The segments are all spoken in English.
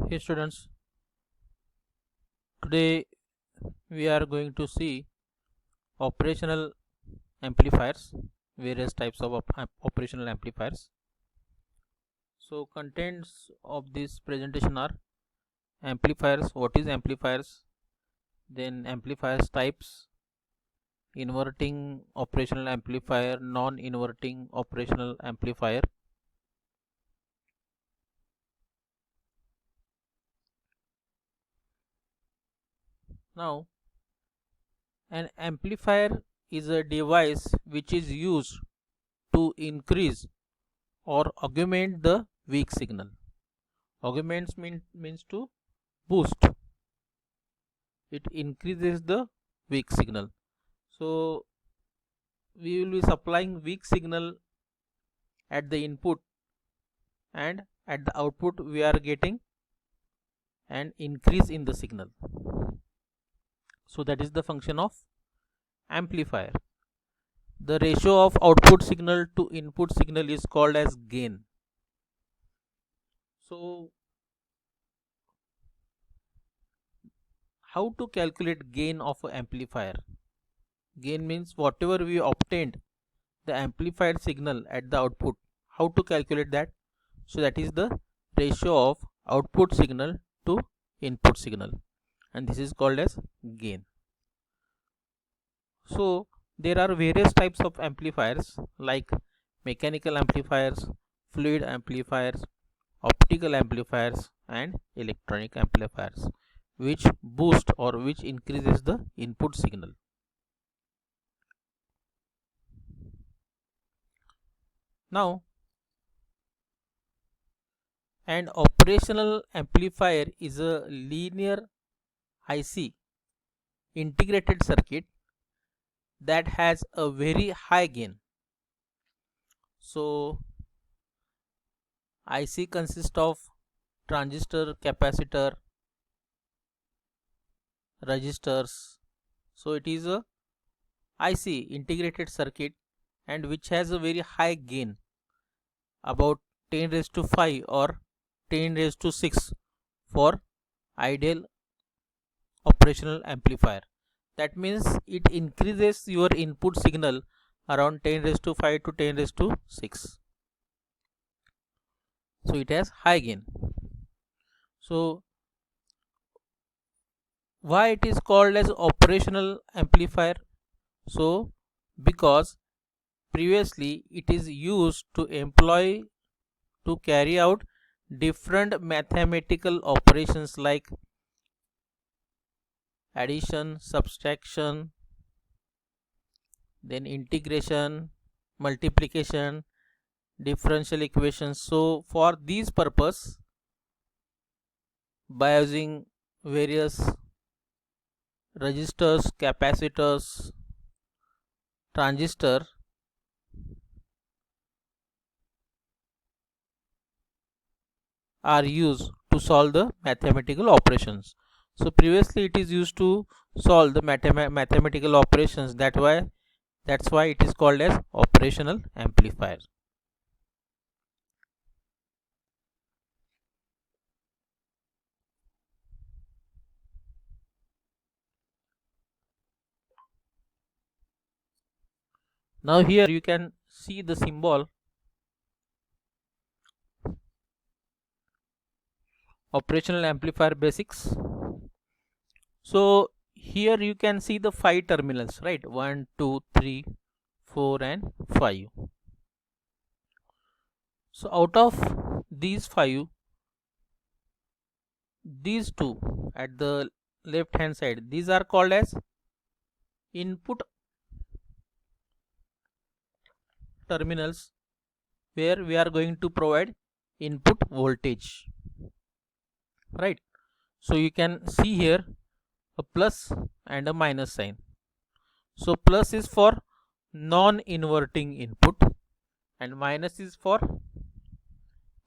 Hey students, today we are going to see operational amplifiers, various types of operational amplifiers. So contents of this presentation are amplifiers, what is amplifiers, then amplifiers types, inverting operational amplifier, non-inverting operational amplifier. Now, an amplifier is a device which is used to increase or augment the weak signal. Augments means to boost. It increases the weak signal. So we will be supplying weak signal at the input, and at the output we are getting an increase in the signal. So that is the function of amplifier. The ratio of output signal to input signal is called as gain. So how to calculate gain of an amplifier? Gain means whatever we obtained the amplified signal at the output. How to calculate that? So that is the ratio of output signal to input signal, and this is called as gain. So there are various types of amplifiers like mechanical amplifiers, fluid amplifiers, optical amplifiers and electronic amplifiers, which boost or which increases the input signal. Now, an operational amplifier is a linear IC integrated circuit that has a very high gain. So IC consists of transistor, capacitor, resistors. So it is a IC integrated circuit and which has a very high gain, about 10 raised to 5 or 10 raised to 6 for ideal operational amplifier. That means it increases your input signal around 10 raised to 5 to 10 raised to 6. So it has high gain. So why it is called as operational amplifier? So because previously it is used to carry out different mathematical operations like addition, subtraction, then integration, multiplication, differential equations. So for these purpose, by using various resistors, capacitors, transistor, are used to solve the mathematical operations. So previously it is used to solve the mathematical operations. That's why it is called as operational amplifier. Now here you can see the symbol operational amplifier basics. So here you can see the 5 terminals, right? 1, 2, 3, 4 and 5. So out of these 5, these 2 at the left hand side, these are called as input terminals, where we are going to provide input voltage, right? So you can see here a plus and a minus sign. So plus is for non-inverting input and minus is for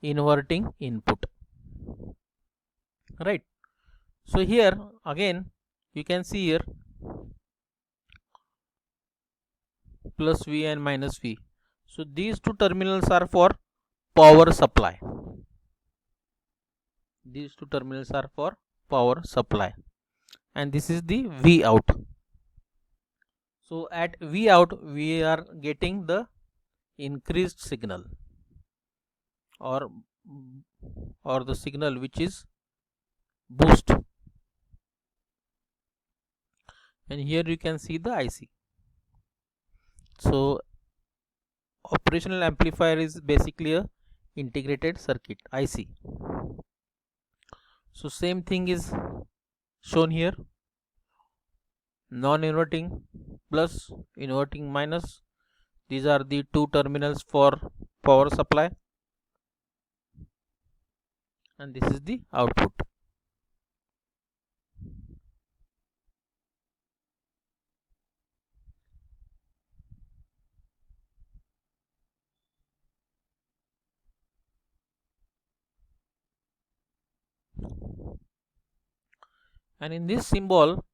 inverting input, right? So here again you can see here plus V and minus V. So these two terminals are for power supply. These two terminals are for power supply, and this is the V out. So at V out we are getting the increased signal, or the signal which is boost, and here you can see the IC. So operational amplifier is basically a integrated circuit, IC. So same thing is shown here, non-inverting plus, inverting minus. These are the two terminals for power supply, and this is the output. And in this symbol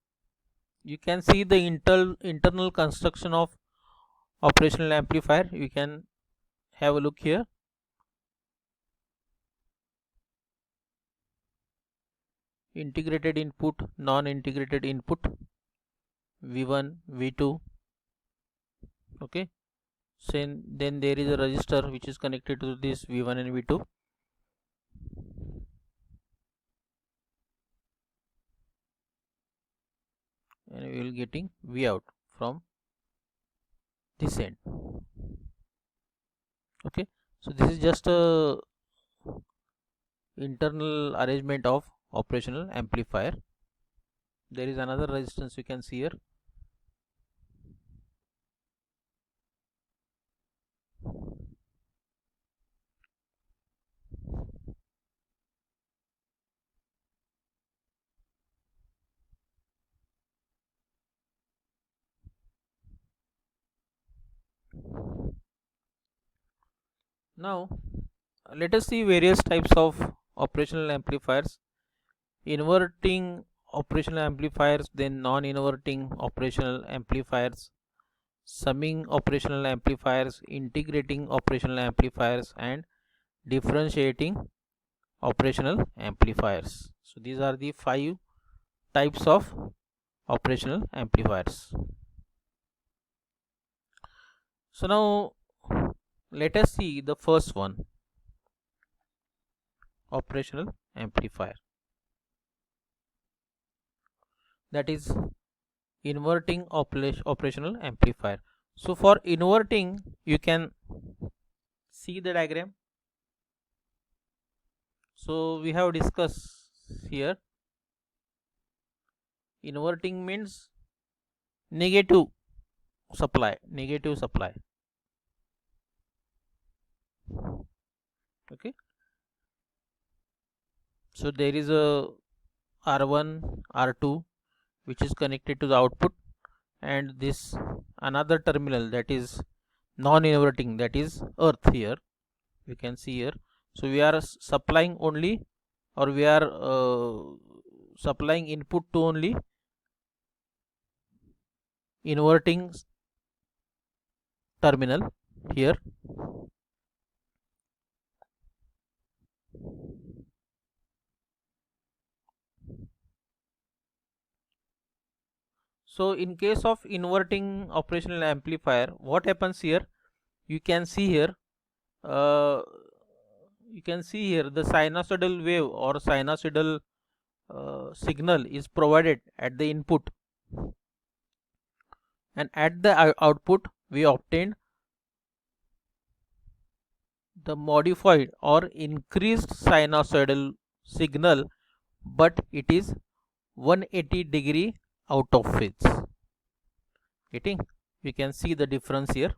you can see the internal construction of operational amplifier. You can have a look here. Integrated input, non-integrated input, V1, V2. Okay, so then there is a resistor which is connected to this V1 and V2, and we will getting V out from this end. Okay, so this is just a internal arrangement of operational amplifier. There is another resistance you can see here. Now let us see various types of operational amplifiers. Inverting operational amplifiers, then non-inverting operational amplifiers, summing operational amplifiers, integrating operational amplifiers, and differentiating operational amplifiers. So these are the 5 types of operational amplifiers. So now let us see the first one, operational amplifier, that is inverting operational amplifier. So for inverting, you can see the diagram. So we have discussed here, inverting means negative supply. Okay, so there is a R1, R2 which is connected to the output, and this another terminal that is non-inverting, that is earth. Here you can see here. So we are supplying only, or we are supplying input to only inverting terminal here. So in case of inverting operational amplifier, what happens here, you can see here, uh, the sinusoidal wave or sinusoidal signal is provided at the input, and at the output we obtained the modified or increased sinusoidal signal, but it is 180-degree out of phase. Getting? We can see the difference here.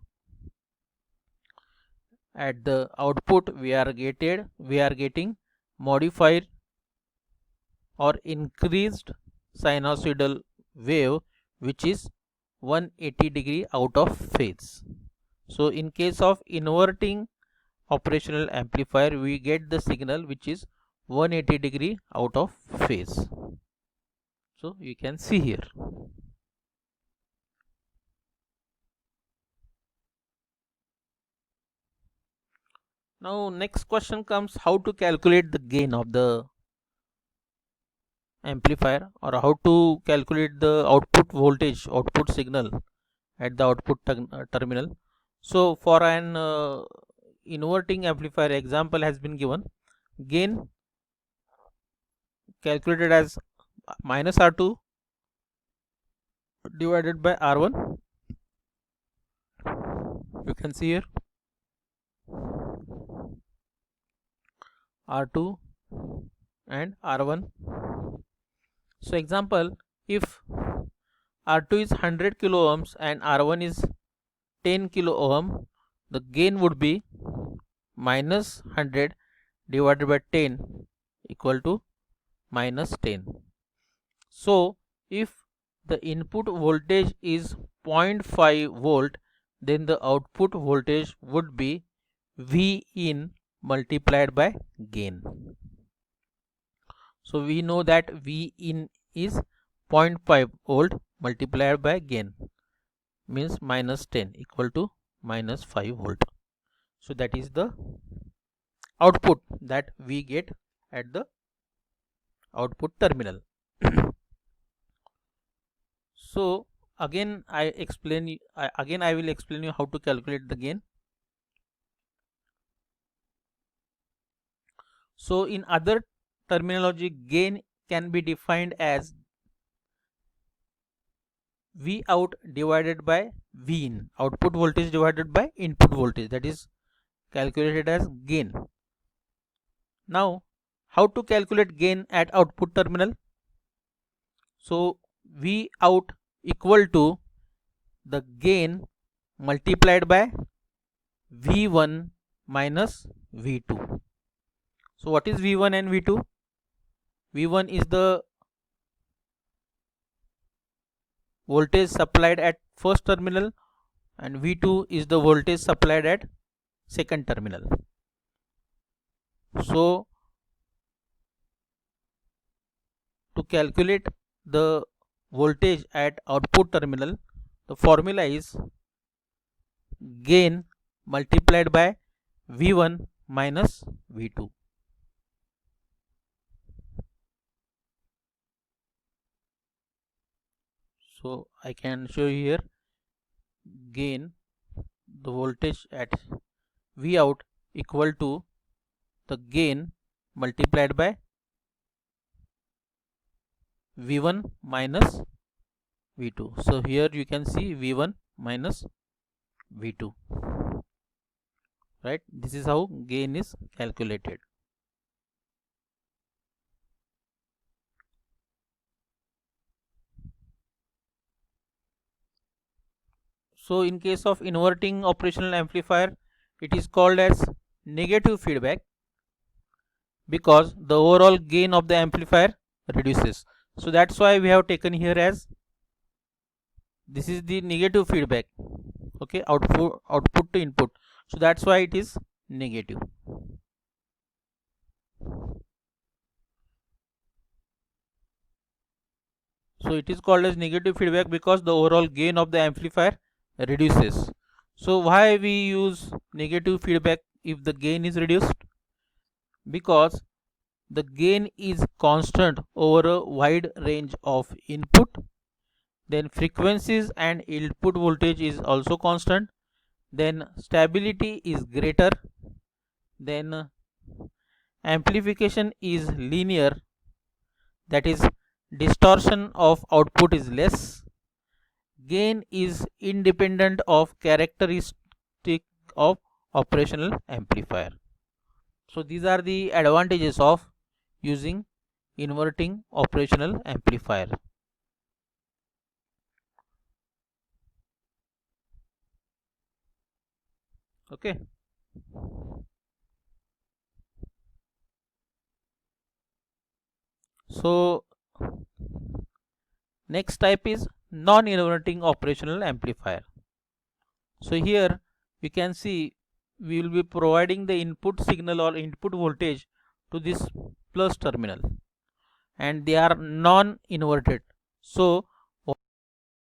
At the output we are getting modified or increased sinusoidal wave which is 180-degree out of phase. So in case of inverting operational amplifier, we get the signal which is 180-degree out of phase. So you can see here. Now next question comes, how to calculate the gain of the amplifier, or how to calculate the output voltage, output signal at the output terminal. So for an inverting amplifier example has been given. Gain calculated as minus R2 divided by R1. You can see here R2 and R1. So example, if R2 is 100 kilo ohms and R1 is 10 kilo ohm, the gain would be minus 100 divided by 10 equal to minus 10. So if the input voltage is 0.5 volt, then the output voltage would be V in multiplied by gain. So we know that V in is 0.5 volt multiplied by gain, means minus 10 equal to minus 5 volt. So that is the output that we get at the output terminal. So again I will explain you how to calculate the gain. So in other terminology, gain can be defined as V out divided by V in, output voltage divided by input voltage, that is calculated as gain. Now how to calculate gain at output terminal? So V out equal to the gain multiplied by V1 minus V2. So what is V1 and V2? V1 is the voltage supplied at first terminal and V2 is the voltage supplied at second terminal. So to calculate the voltage at output terminal, the formula is gain multiplied by V1 minus V2. So I can show you here gain, the voltage at V out equal to the gain multiplied by V1 minus V2. So here you can see V1 minus V2, right? This is how gain is calculated. So in case of inverting operational amplifier, it is called as negative feedback because the overall gain of the amplifier reduces. So that's why we have taken here as this is the negative feedback, okay, output to input. So that's why it is negative. So it is called as negative feedback because the overall gain of the amplifier reduces. So why we use negative feedback if the gain is reduced? Because the gain is constant over a wide range of input, then frequencies and input voltage is also constant, then stability is greater, then amplification is linear, that is distortion of output is less, gain is independent of characteristic of operational amplifier. So these are the advantages of using inverting operational amplifier. Okay. So next type is non-inverting operational amplifier. So here we can see we will be providing the input signal or input voltage to this plus terminal and they are non-inverted. So